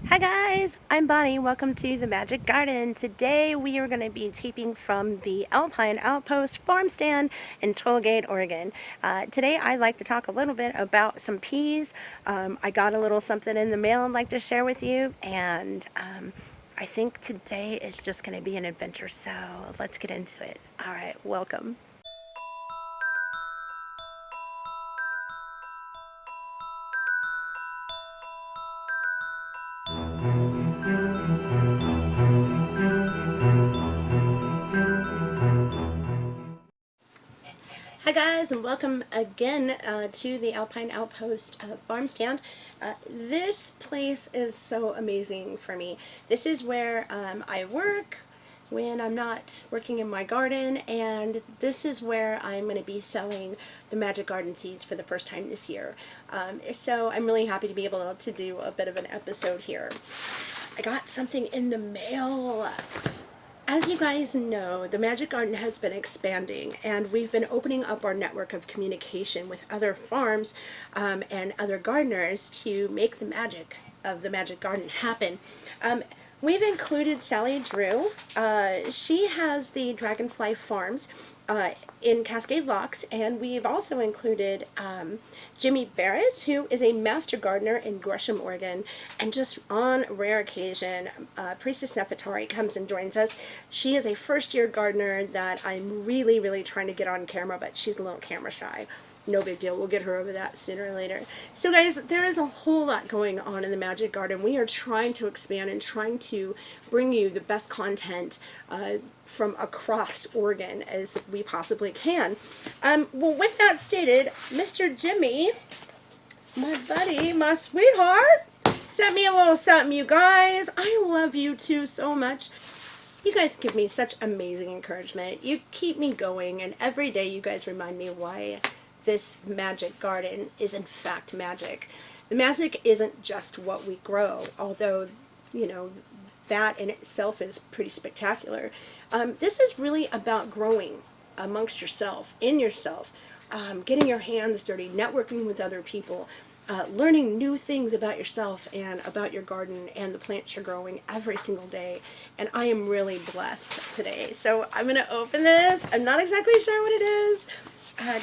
Hi guys, I'm Bonnie. Welcome to the Magic Garden. Today we are going to be taping from the Alpine Outpost farm stand in Tollgate, Oregon. Today I'd like to talk a little bit about some peas. I got a little something in the mail I'd like to share with you, and I think today is just going to be an adventure, so let's get into it. Alright, welcome. Hi guys, and welcome again to the Alpine Outpost farm stand. This place is so amazing for me. This is where I work when I'm not working in my garden, and this is where I'm going to be selling the Magic Garden seeds for the first time this year. So I'm really happy to be able to do a bit of an episode here. I got something in the mail. As you guys know, the Magic Garden has been expanding, and we've been opening up our network of communication with other farms and other gardeners to make the magic of the Magic Garden happen. We've included Sally Drew. She has the Dragonfly Farms in Cascade Locks, and we've also included Jimmy Barrett, who is a master gardener in Gresham, Oregon, and just on rare occasion, Priestess Nefertari comes and joins us. She is a first-year gardener that I'm really trying to get on camera, but she's a little camera shy. No big deal. We'll get her over that sooner or later. So guys, there is a whole lot going on in the Magic Garden. We are trying to expand and trying to bring you the best content from across Oregon as we possibly can. Well, with that stated, Mr. Jimmy, my buddy, my sweetheart, sent me a little something, you guys. I love you two so much. You guys give me such amazing encouragement. You keep me going, and every day you guys remind me why this Magic Garden is in fact magic. The magic isn't just what we grow, although, you know, that in itself is pretty spectacular. This is really about growing amongst yourself, in yourself, getting your hands dirty, networking with other people, learning new things about yourself and about your garden and the plants you're growing every single day. And I am really blessed today. So I'm going to open this. I'm not exactly sure what it is.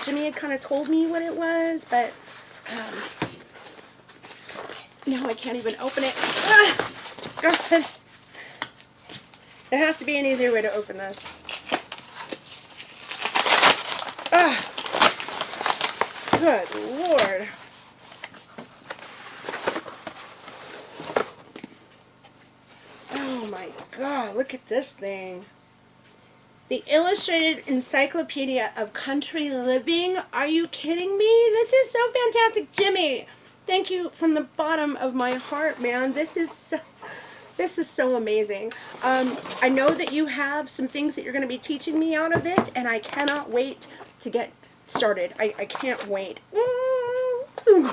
Jimmy had kind of told me what it was, but now I can't even open it. God. There has to be an easier way to open this. Good Lord. Oh my God, look at this thing. The Illustrated Encyclopedia of Country Living. Are you kidding me? This is so fantastic. Jimmy, thank you from the bottom of my heart, man. This is so amazing. I know that you have some things that you're going to be teaching me out of this, and I cannot wait to get started. I can't wait. So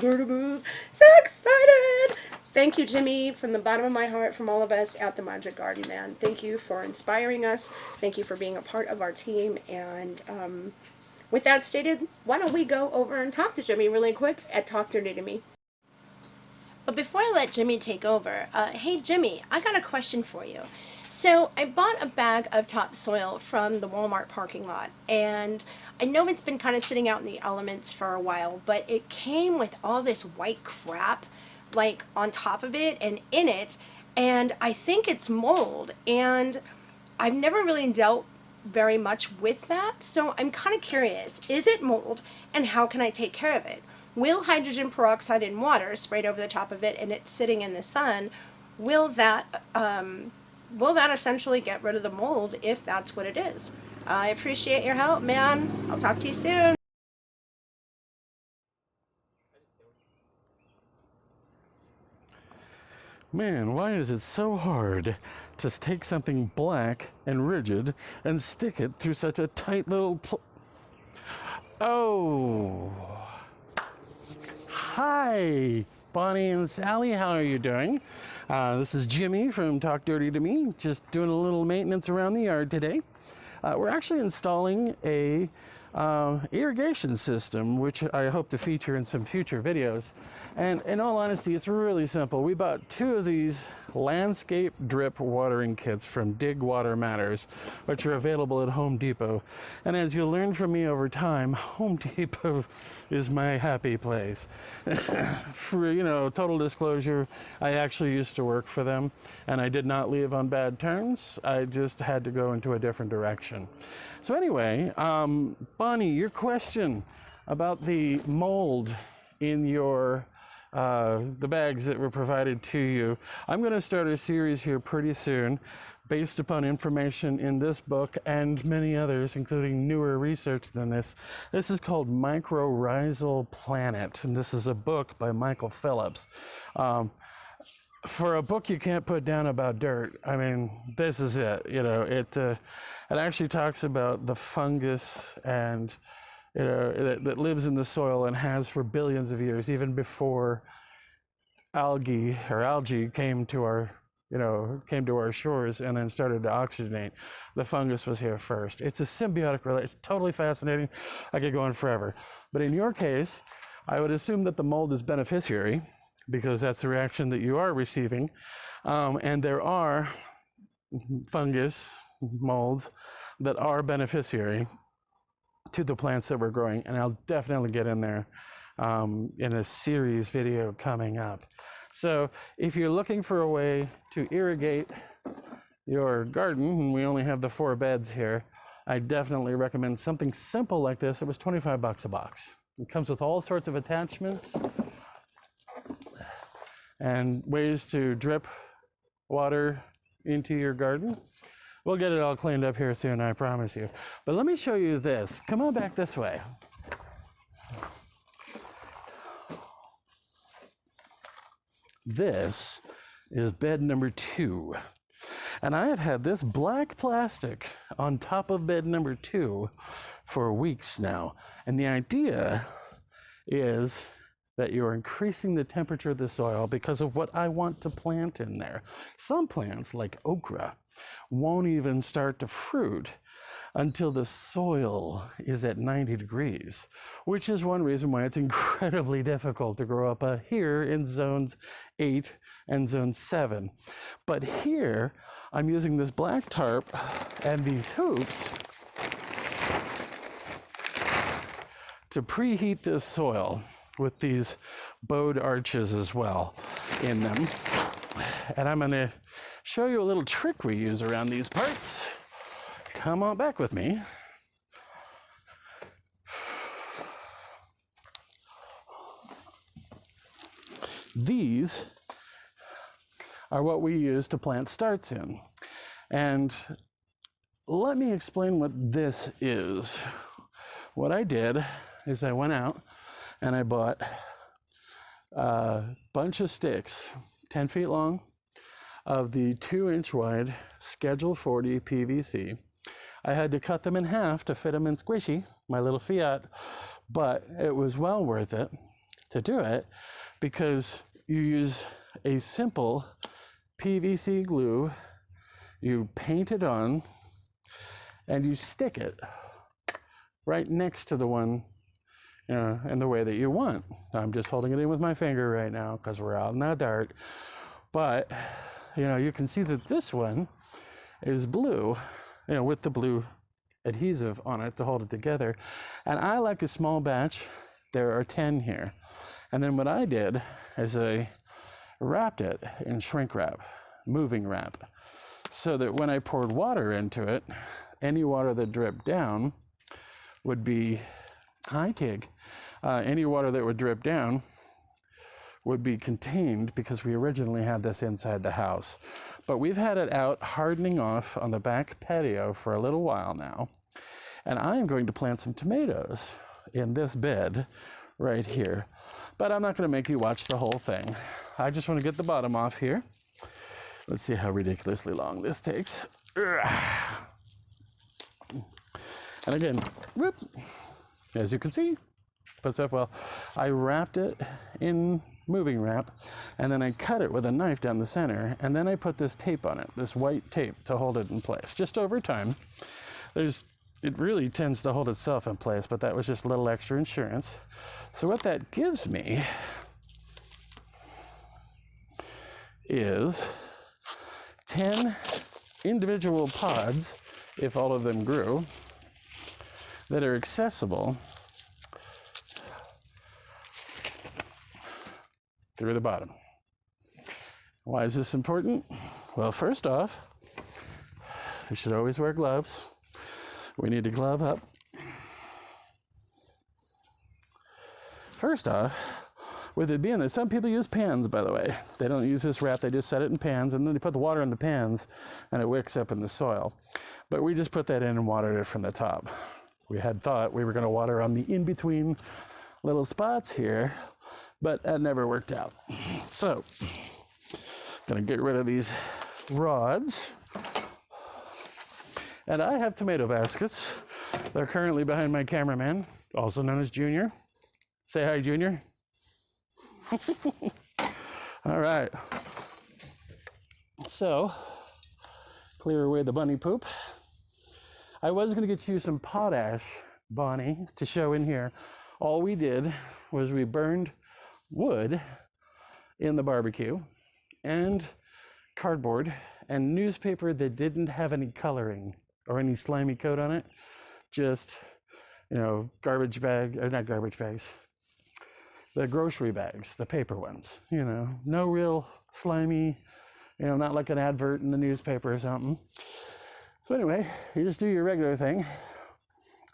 excited. Thank you, Jimmy, from the bottom of my heart, from all of us at the Magic Garden, man. Thank you for inspiring us. Thank you for being a part of our team. And with that stated, why don't we go over and talk to Jimmy really quick at Talk Dirty to Me. But before I let Jimmy take over, hey Jimmy, I got a question for you. So I bought a bag of topsoil from the Walmart parking lot, and I know it's been kind of sitting out in the elements for a while, but it came with all this white crap like on top of it and in it, and I think it's mold, and I've never really dealt very much with that, so I'm kind of curious, is it mold, and how can I take care of it? Will hydrogen peroxide in water sprayed over the top of it and it's sitting in the sun, will that essentially get rid of the mold if that's what it is? I appreciate your help, man. I'll talk to you soon. Man, why is it so hard to take something black and rigid and stick it through such a tight little Oh. Hi, Bonnie and Sally. How are you doing? This is Jimmy from Talk Dirty to Me, just doing a little maintenance around the yard today. We're actually installing a irrigation system, which I hope to feature in some future videos. And in all honesty, it's really simple. We bought 2 of these landscape drip watering kits from Dig Water Matters, which are available at Home Depot. And as you'll learn from me over time, Home Depot is my happy place. For, total disclosure, I actually used to work for them, and I did not leave on bad terms. I just had to go into a different direction. So anyway, Bonnie, your question about the mold in your the bags that were provided to you. I'm going to start a series here pretty soon based upon information in this book and many others, including newer research than this. This is called Mycorrhizal Planet, and this is a book by Michael Phillips. For a book you can't put down about dirt, I mean, this is it. It actually talks about the fungus and that lives in the soil and has for billions of years, even before algae came to our shores and then started to oxygenate. The fungus was here first. It's a symbiotic relationship. It's totally fascinating. I could go on forever. But in your case, I would assume that the mold is beneficiary, because that's the reaction that you are receiving. And there are fungus molds that are beneficiary to the plants that we're growing, and I'll definitely get in there in a series video coming up. So if you're looking for a way to irrigate your garden, and we only have the 4 beds here, I definitely recommend something simple like this. It was $25 a box. It comes with all sorts of attachments and ways to drip water into your garden. We'll get it all cleaned up here soon, I promise you. But let me show you this. Come on back this way. This is bed number 2. And I have had this black plastic on top of bed number 2 for weeks now. And the idea is that you're increasing the temperature of the soil because of what I want to plant in there. Some plants, like okra, won't even start to fruit until the soil is at 90 degrees, which is one reason why it's incredibly difficult to grow up here in zones 8 and zone 7. But here, I'm using this black tarp and these hoops to preheat this soil with these bowed arches as well in them. And I'm going to show you a little trick we use around these parts. Come on back with me. These are what we use to plant starts in. And let me explain what this is. What I did is I went out and I bought a bunch of sticks, 10 feet long, of the 2-inch wide Schedule 40 PVC. I had to cut them in half to fit them in Squishy, my little Fiat, but it was well worth it to do it because you use a simple PVC glue, you paint it on, and you stick it right next to the one in the way that you want. I'm just holding it in with my finger right now because we're out in the dirt. But, you can see that this one is blue, with the blue adhesive on it to hold it together. And I like a small batch. There are 10 here. And then what I did is I wrapped it in shrink wrap, moving wrap, so that when I poured water into it, any water that dripped down would be any water that would drip down would be contained because we originally had this inside the house. But we've had it out hardening off on the back patio for a little while now. And I am going to plant some tomatoes in this bed right here. But I'm not going to make you watch the whole thing. I just want to get the bottom off here. Let's see how ridiculously long this takes. And again, whoop, as you can see, puts up well. I wrapped it in moving wrap, and then I cut it with a knife down the center, and then I put this tape on it, this white tape, to hold it in place. Just over time, it really tends to hold itself in place, but that was just a little extra insurance. So what that gives me is 10 individual pods, if all of them grew, that are accessible through the bottom. Why is this important? Well, first off, you should always wear gloves. We need to glove up. First off, with it being that some people use pans, by the way. They don't use this wrap, they just set it in pans, and then they put the water in the pans, and it wicks up in the soil. But we just put that in and watered it from the top. We had thought we were going to water on the in-between little spots here, but that never worked out. So, gonna get rid of these rods. And I have tomato baskets. They're currently behind my cameraman, also known as Junior. Say hi, Junior. All right. So, clear away the bunny poop. I was going to get you some potash, Bonnie, to show in here. All we did was we burned wood in the barbecue and cardboard and newspaper that didn't have any coloring or any slimy coat on it. Just, garbage bag, or not garbage bags, the grocery bags, the paper ones, no real slimy, not like an advert in the newspaper or something. So anyway, you just do your regular thing.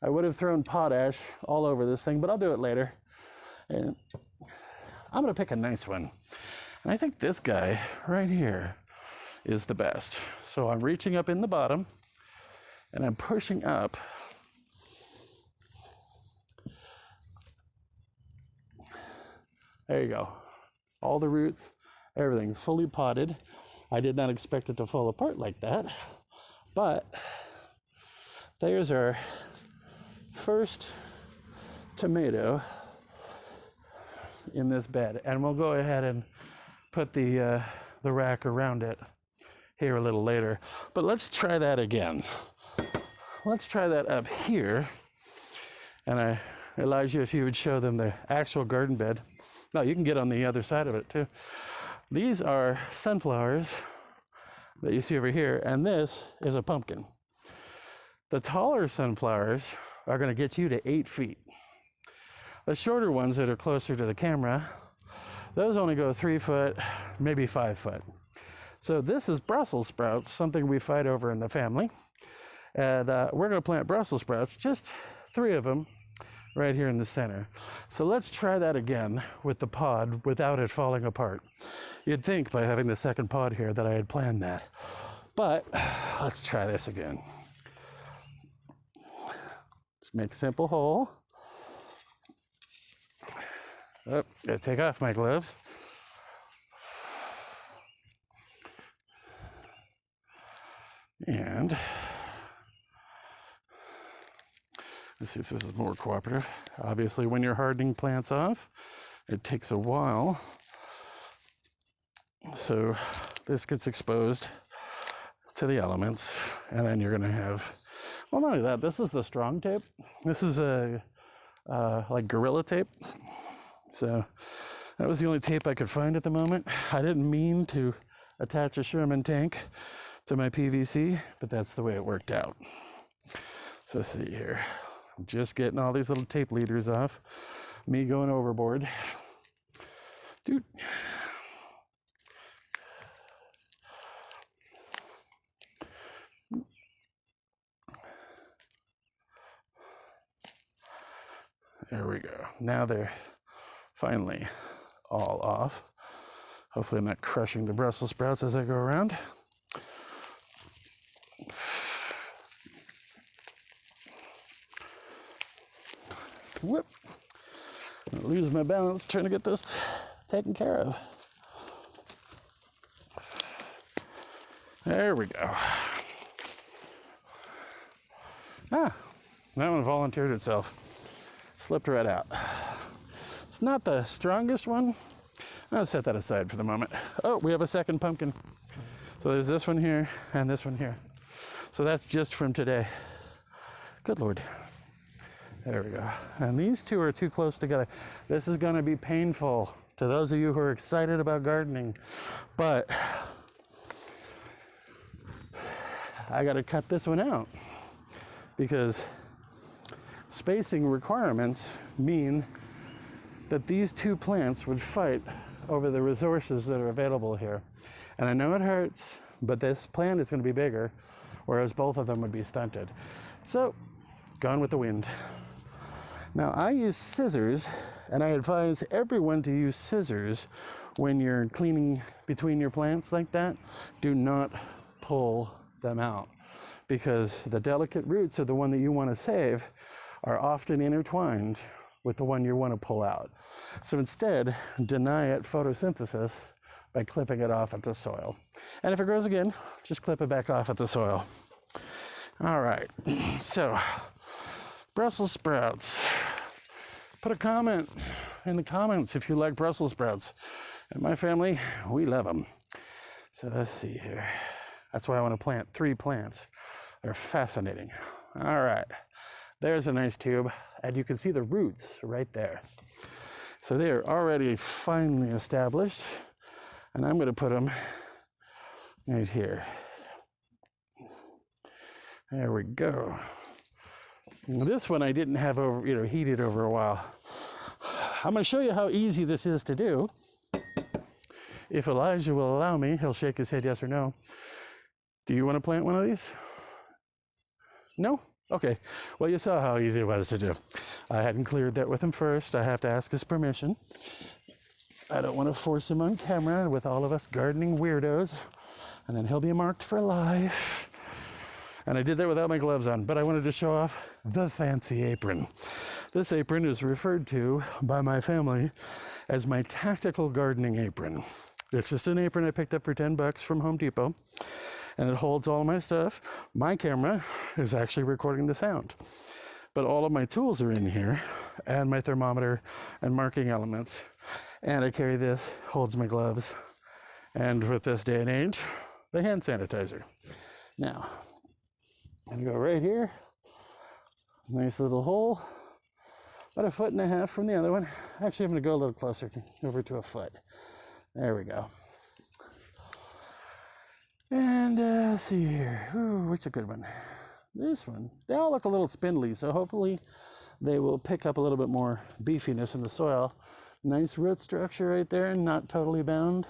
I would have thrown potash all over this thing, but I'll do it later. And I'm gonna pick a nice one. And I think this guy right here is the best. So I'm reaching up in the bottom and I'm pushing up. There you go. All the roots, everything fully potted. I did not expect it to fall apart like that, but there's our first tomato in this bed, and we'll go ahead and put the rack around it here a little later. But let's try that again. Let's try that up here, and Elijah, if you would show them the actual garden bed. No, you can get on the other side of it too. These are sunflowers that you see over here, and this is a pumpkin. The taller sunflowers are going to get you to 8 feet. The shorter ones that are closer to the camera, those only go 3 foot, maybe 5 foot. So this is Brussels sprouts, something we fight over in the family. And we're going to plant Brussels sprouts, just 3 of them, right here in the center. So let's try that again with the pod without it falling apart. You'd think by having the second pod here that I had planned that. But let's try this again. Let's make a simple hole. Oh, gotta take off my gloves. And let's see if this is more cooperative. Obviously, when you're hardening plants off, it takes a while. So this gets exposed to the elements, and then you're going to have, well, not only that, this is the strong tape. This is like Gorilla tape. So that was the only tape I could find at the moment. I didn't mean to attach a Sherman tank to my PVC, but that's the way it worked out. So let's see here. I'm just getting all these little tape leaders off. Me going overboard. Dude. There we go. Now they're finally all off. Hopefully I'm not crushing the Brussels sprouts as I go around. Whoop. I lose my balance trying to get this taken care of. There we go. Ah, that one volunteered itself. Slipped right out. It's not the strongest one. I'll set that aside for the moment. Oh, we have a second pumpkin. So there's this one here and this one here. So that's just from today. Good Lord. There we go. And these two are too close together. This is going to be painful to those of you who are excited about gardening. But I got to cut this one out because spacing requirements mean that these two plants would fight over the resources that are available here. And I know it hurts, but this plant is going to be bigger, whereas both of them would be stunted. So, gone with the wind. Now, I use scissors, and I advise everyone to use scissors when you're cleaning between your plants like that. Do not pull them out, because the delicate roots of the one that you want to save are often intertwined with the one you want to pull out. So instead, deny it photosynthesis by clipping it off at the soil. And if it grows again, just clip it back off at the soil. All right, so Brussels sprouts. Put a comment in the comments if you like Brussels sprouts. In my family, we love them. So let's see here. That's why I want to plant 3 plants. They're fascinating. All right, there's a nice tube, and you can see the roots right there. So they are already finely established, and I'm going to put them right here. There we go. This one I didn't have heated over a while. I'm going to show you how easy this is to do. If Elijah will allow me, he'll shake his head yes or no. Do you want to plant one of these? No? Okay. Well, you saw how easy it was to do. I hadn't cleared that with him first. I have to ask his permission. I don't want to force him on camera with all of us gardening weirdos, and then he'll be marked for life. And I did that without my gloves on, but I wanted to show off the fancy apron. This apron is referred to by my family as my tactical gardening apron. It's just an apron I picked up for $10 from Home Depot, and it holds all my stuff. My camera is actually recording the sound, but all of my tools are in here, and my thermometer and marking elements. And I carry this, holds my gloves, and with this day and age, the hand sanitizer. Now, I'm gonna go right here. Nice little hole, about 1.5 feet from the other one. Actually, I'm gonna go a little closer, over to 1 foot. There we go. And let's see here. Ooh, which a good one? This one. They all look a little spindly, so hopefully they will pick up a little bit more beefiness in the soil. Nice root structure right there, not totally bound.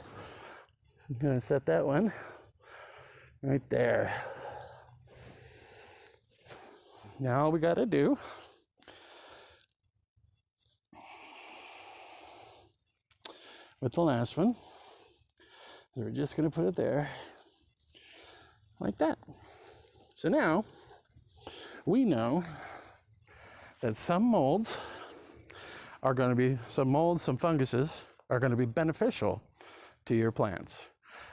I'm gonna set that one right there. Now all we gotta do with the last one is we're just gonna put it there like that. So now we know that some molds, some funguses are going to be beneficial to your plants.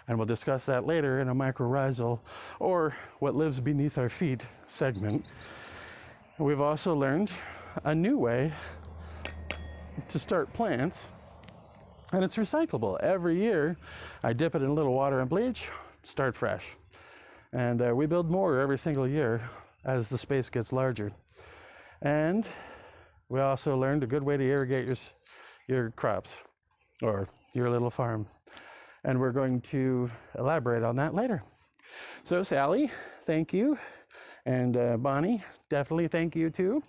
And we'll discuss that later in a mycorrhizal, or what lives beneath our feet segment. We've also learned a new way to start plants, and it's recyclable. Every year, I dip it in a little water and bleach, start fresh. And we build more every single year as the space gets larger. And we also learned a good way to irrigate your crops or your little farm. And we're going to elaborate on that later. So Sally, thank you. And Bonnie, definitely thank you too.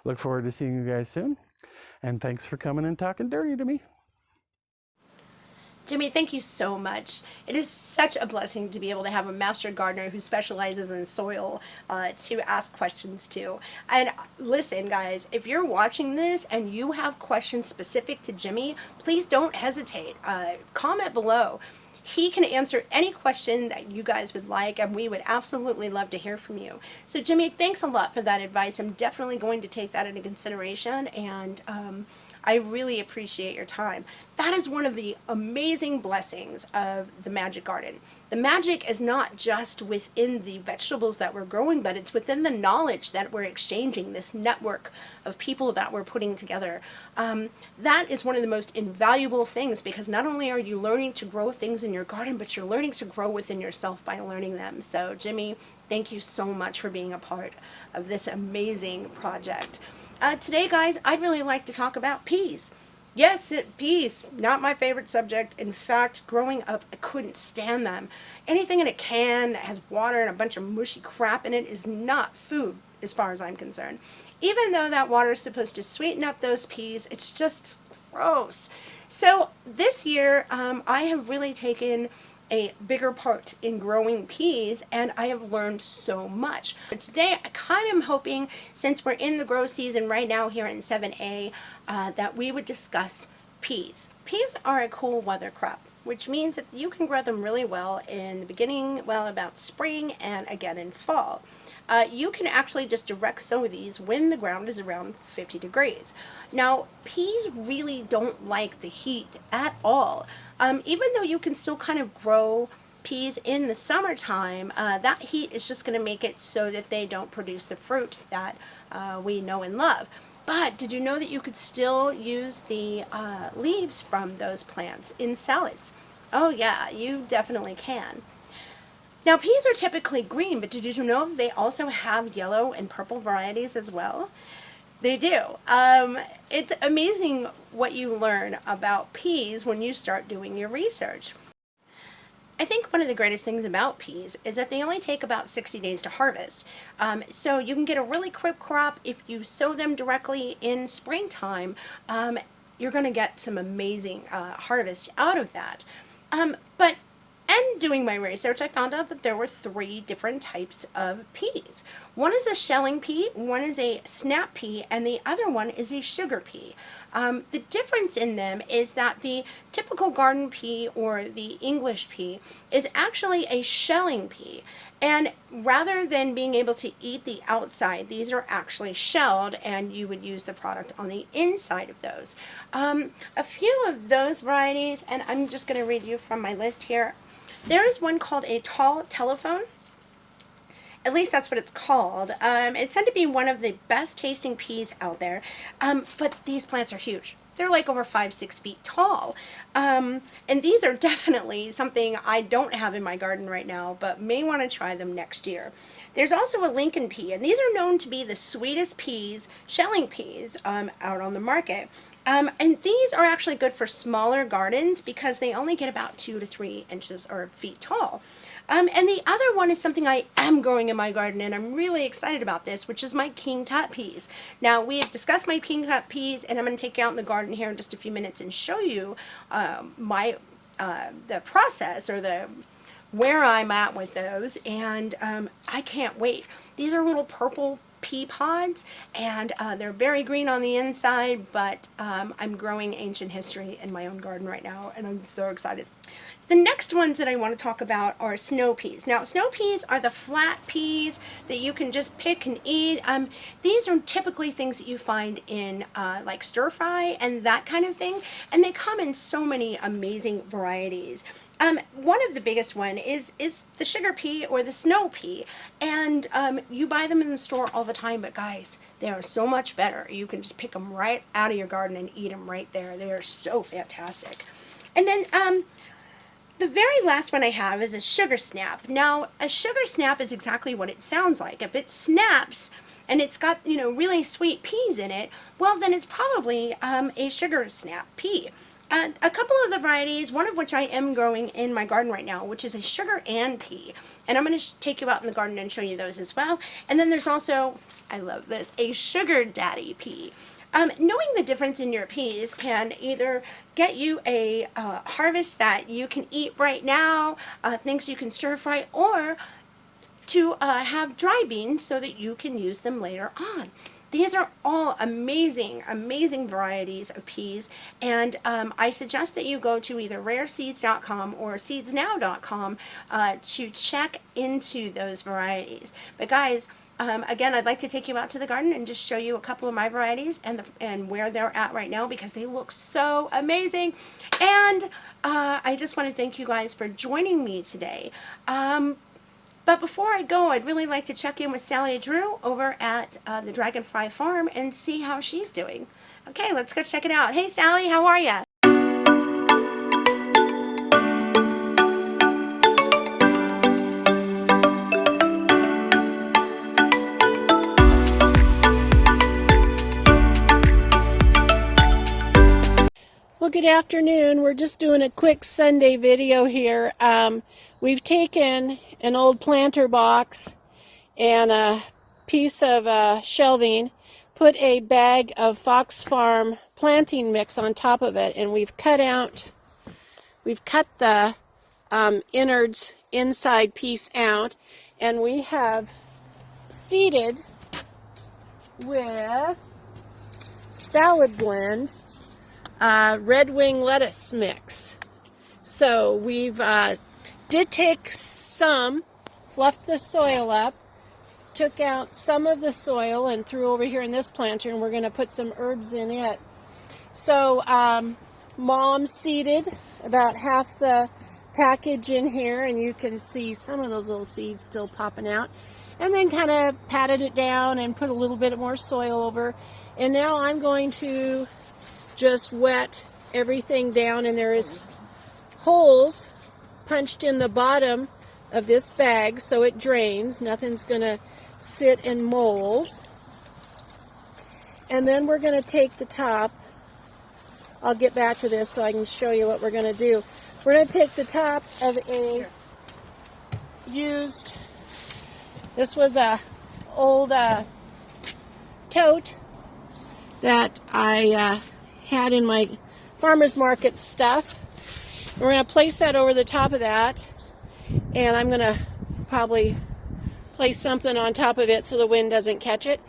Look forward to seeing you guys soon. And thanks for coming and talking dirty to me. Jimmy, thank you so much. It is such a blessing to be able to have a master gardener who specializes in soil to ask questions to. And listen, guys, if you're watching this and you have questions specific to Jimmy, please don't hesitate. Comment below. He can answer any question that you guys would like, and we would absolutely love to hear from you. So Jimmy, thanks a lot for that advice. I'm definitely going to take that into consideration, and I really appreciate your time. That is one of the amazing blessings of the Magic Garden. The magic is not just within the vegetables that we're growing, but it's within the knowledge that we're exchanging, this network of people that we're putting together. That is one of the most invaluable things, because not only are you learning to grow things in your garden, but you're learning to grow within yourself by learning them. So Jimmy, thank you so much for being a part of this amazing project. Today, guys, I'd really like to talk about peas. Yes, peas, not my favorite subject. In fact, growing up, I couldn't stand them. Anything in a can that has water and a bunch of mushy crap in it is not food, as far as I'm concerned. Even though that water is supposed to sweeten up those peas, it's just gross. So this year, I have really taken a bigger part in growing peas, and I have learned so much. But today I kind of am hoping, since we're in the grow season right now here in 7A, that we would discuss peas. Peas are a cool weather crop, which means that you can grow them really well in the beginning, well, about spring, and again in fall. You can actually just direct sow these when the ground is around 50 degrees. Now, peas really don't like the heat at all. Even though you can still kind of grow peas in the summertime, that heat is just going to make it so that they don't produce the fruit that we know and love. But did you know that you could still use the leaves from those plants in salads? Oh yeah, you definitely can. Now, peas are typically green, but did you know they also have yellow and purple varieties as well? They do. It's amazing what you learn about peas when you start doing your research. I think one of the greatest things about peas is that they only take about 60 days to harvest. So you can get a really quick crop if you sow them directly in springtime. You're going to get some amazing harvest out of that. But doing my research, I found out that there were 3 different types of peas. One is a shelling pea, one is a snap pea, and the other one is a sugar pea. The difference in them is that the typical garden pea or the English pea is actually a shelling pea. And rather than being able to eat the outside, these are actually shelled, and you would use the product on the inside of those. A few of those varieties, and I'm just going to read you from my list here. There is one called a tall telephone. At least that's what it's called. It's said to be one of the best tasting peas out there, but these plants are huge. They're like over 5-6 feet tall. And these are definitely something I don't have in my garden right now, but may want to try them next year. There's also a Lincoln pea, and these are known to be the sweetest peas, shelling peas, out on the market. And these are actually good for smaller gardens because they only get about 2 to 3 inches or feet tall. And the other one is something I am growing in my garden, and I'm really excited about this, which is my king tut peas. Now, we have discussed my king tut peas, and I'm going to take you out in the garden here in just a few minutes and show you the process or where I'm at with those, and I can't wait. These are little purple pea pods, and they're very green on the inside, but I'm growing ancient history in my own garden right now, and I'm so excited. The next ones that I want to talk about are snow peas. Now, snow peas are the flat peas that you can just pick and eat. These are typically things that you find in like stir fry and that kind of thing, and they come in so many amazing varieties. One of the biggest one is the sugar pea or the snow pea, and you buy them in the store all the time, but guys, they are so much better. You can just pick them right out of your garden and eat them right there. They are so fantastic. And then the very last one I have is a sugar snap. Now, a sugar snap is exactly what it sounds like. If it snaps and it's got, really sweet peas in it, well, then it's probably a sugar snap pea. A couple of the varieties, one of which I am growing in my garden right now, which is a sugar and pea. And I'm going to take you out in the garden and show you those as well. And then there's also, I love this, a sugar daddy pea. Knowing the difference in your peas can either get you a harvest that you can eat right now, things you can stir fry, or to have dry beans so that you can use them later on. These are all amazing, amazing varieties of peas, and I suggest that you go to either rareseeds.com or seedsnow.com to check into those varieties. But guys, again, I'd like to take you out to the garden and just show you a couple of my varieties and where they're at right now, because they look so amazing. And I just want to thank you guys for joining me today. But before I go, I'd really like to check in with Sally Drew over at the Dragonfly Farm and see how she's doing. Okay, let's go check it out. Hey Sally, how are ya? good afternoon. We're just doing a quick Sunday video here. We've taken an old planter box and a piece of shelving, put a bag of Fox Farm planting mix on top of it, and we've cut the innards inside piece out, and we have seeded with salad blend red wing lettuce mix. So we've did take some, fluffed the soil up, took out some of the soil and threw over here in this planter, and we're going to put some herbs in it. So Mom seeded about half the package in here, and you can see some of those little seeds still popping out, and then kind of patted it down and put a little bit more soil over. And now I'm going to just wet everything down, and there is holes punched in the bottom of this bag so it drains. Nothing's going to sit and mold. And then we're going to take the top. I'll get back to this so I can show you what we're going to do. We're going to take the top of a used, this was a old tote that I had in my farmer's market stuff. We're going to place that over the top of that, and I'm going to probably place something on top of it so the wind doesn't catch it.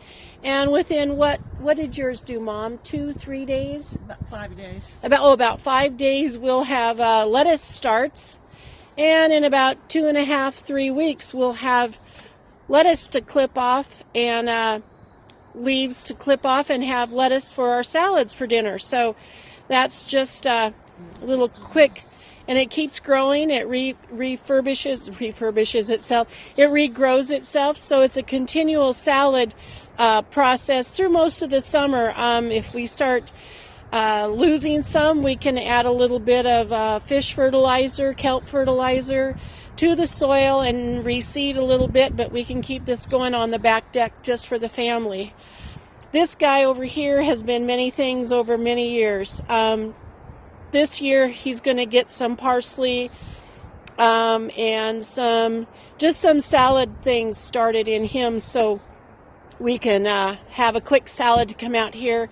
And within what did yours do, Mom? 2-3 days? About 5 days. About 5 days we'll have lettuce starts, and in about 2.5-3 weeks we'll have lettuce to clip off and leaves to clip off and have lettuce for our salads for dinner. So that's just a little quick, and it keeps growing. It refurbishes itself. It regrows itself. So it's a continual salad process through most of the summer. If we start losing some, we can add a little bit of fish fertilizer, kelp fertilizer to the soil and reseed a little bit, but we can keep this going on the back deck just for the family. This guy over here has been many things over many years. This year he's going to get some parsley and some salad things started in him, so we can have a quick salad to come out here,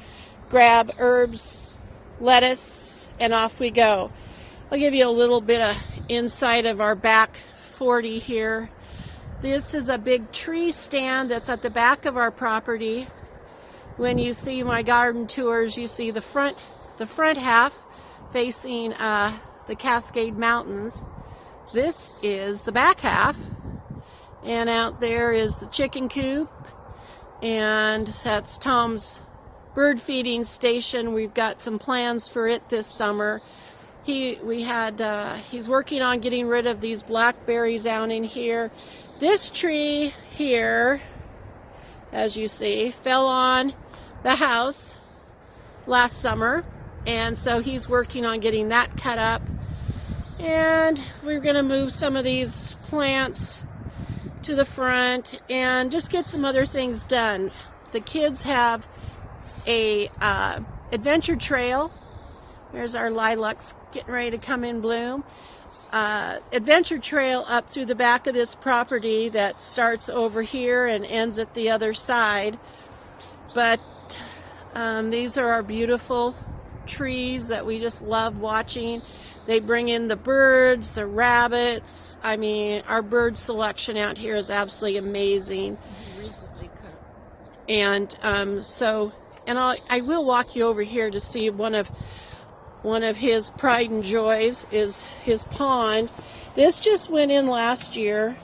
grab herbs, lettuce, and off we go. I'll give you a little bit of inside of our back 40 here. This is a big tree stand that's at the back of our property. When you see my garden tours, you see the front half facing the Cascade Mountains. This is the back half, and out there is the chicken coop, and that's Tom's bird feeding station. We've got some plans for it this summer. He's working on getting rid of these blackberries out in here. This tree here, as you see, fell on the house last summer, and so he's working on getting that cut up. And we're going to move some of these plants to the front and just get some other things done. The kids have a adventure trail. There's our lilacs getting ready to come in bloom. Adventure trail up through the back of this property that starts over here and ends at the other side. But these are our beautiful trees that we just love watching. They bring in the birds, the rabbits. I mean, our bird selection out here is absolutely amazing. Recently cut. And I will walk you over here to see one of his pride and joys is his pond. This just went in last year,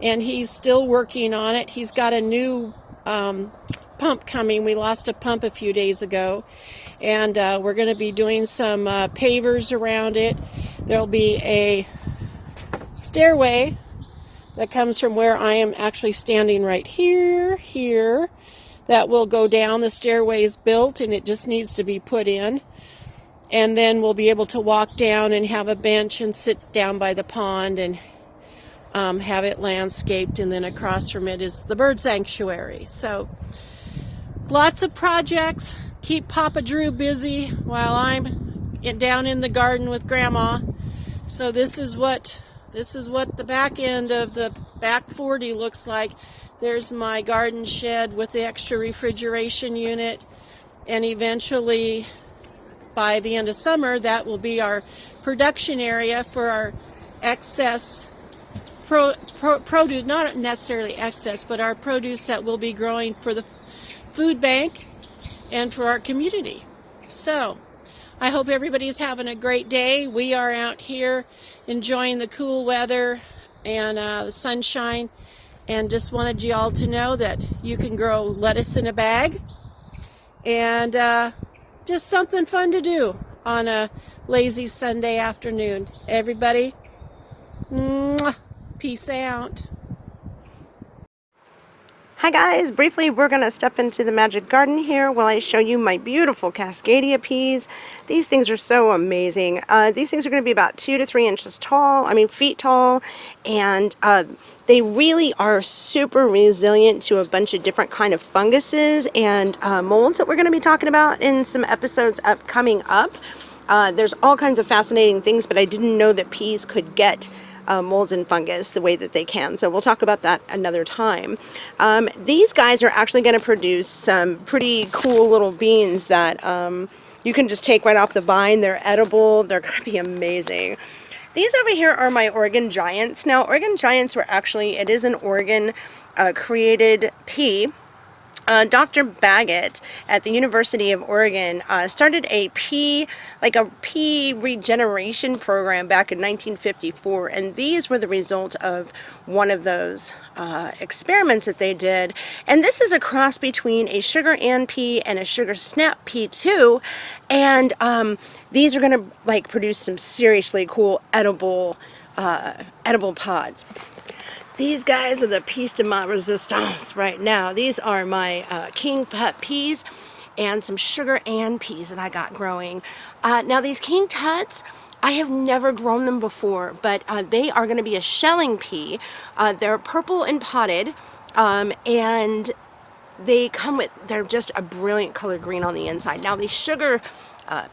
and he's still working on it. He's got a new pump coming. We lost a pump a few days ago, and we're going to be doing some pavers around it. There'll be a stairway that comes from where I am actually standing right here, that will go down. The stairway is built and it just needs to be put in, and then we'll be able to walk down and have a bench and sit down by the pond and have it landscaped, and then across from it is the bird sanctuary. So lots of projects. Keep Papa Drew busy while I'm down in the garden with Grandma. So this is what the back end of the back 40 looks like. There's my garden shed with the extra refrigeration unit, and eventually by the end of summer that will be our production area for our excess produce, not necessarily excess, but our produce that we'll be growing for the food bank and for our community. So I hope everybody's having a great day. We are out here enjoying the cool weather and the sunshine, and just wanted you all to know that you can grow lettuce in a bag, and just something fun to do on a lazy Sunday afternoon. Everybody, mwah, peace out. Hi guys, briefly we're going to step into the Magic Garden here while I show you my beautiful Cascadia peas. These things are so amazing. These things are going to be about 2 to 3 inches tall, feet tall, and they really are super resilient to a bunch of different kind of funguses and molds that we're going to be talking about in some episodes coming up. There's all kinds of fascinating things, but I didn't know that peas could get molds and fungus the way that they can. So we'll talk about that another time. These guys are actually going to produce some pretty cool little beans that you can just take right off the vine. They're edible. They're going to be amazing. These over here are my Oregon Giants. Now, Oregon Giants were actually, it is an Oregon created pea. Dr. Baggett at the University of Oregon started a pea regeneration program back in 1954, and these were the result of one of those experiments that they did. And this is a cross between a sugar and pea and a sugar snap pea too, and these are going to produce some seriously cool edible pods. These guys are the piece de ma resistance right now. These are my king tut peas and some sugar and peas that I got growing. Now these king tuts, I have never grown them before, but they are going to be a shelling pea. They're purple and potted, and they're just a brilliant color green on the inside. Now these sugar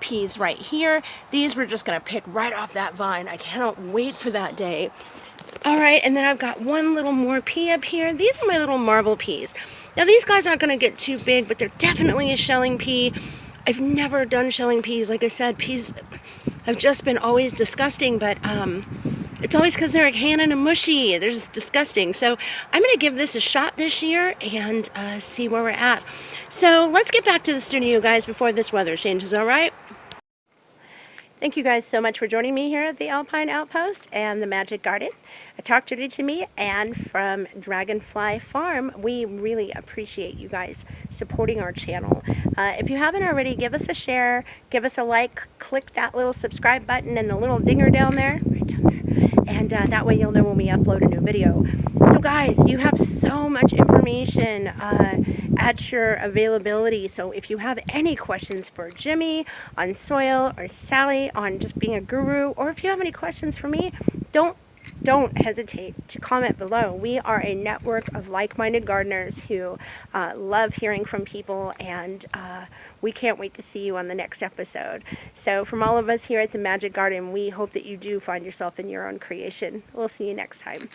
peas right here, these we're just going to pick right off that vine. I cannot wait for that day. All right, and then I've got one little more pea up here. These are my little marble peas. Now these guys aren't going to get too big, but they're definitely a shelling pea. I've never done shelling peas. Like I said, peas have just been always disgusting, but it's always because they're a cannon and mushy. They're just disgusting. So I'm going to give this a shot this year and see where we're at. So let's get back to the studio, guys, before this weather changes, all right? Thank you guys so much for joining me here at the Alpine Outpost and the Magic Garden. Talk dirty to me, and from Dragonfly Farm, we really appreciate you guys supporting our channel. If you haven't already, give us a share, give us a like, click that little subscribe button and the little dinger down there, right down there, and that way you'll know when we upload a new video. So guys, you have so much information at your availability. So if you have any questions for Jimmy on soil, or Sally on just being a guru, or if you have any questions for me, don't hesitate to comment below. We are a network of like-minded gardeners who love hearing from people, and we can't wait to see you on the next episode. So from all of us here at the Magic Garden, we hope that you do find yourself in your own creation. We'll see you next time.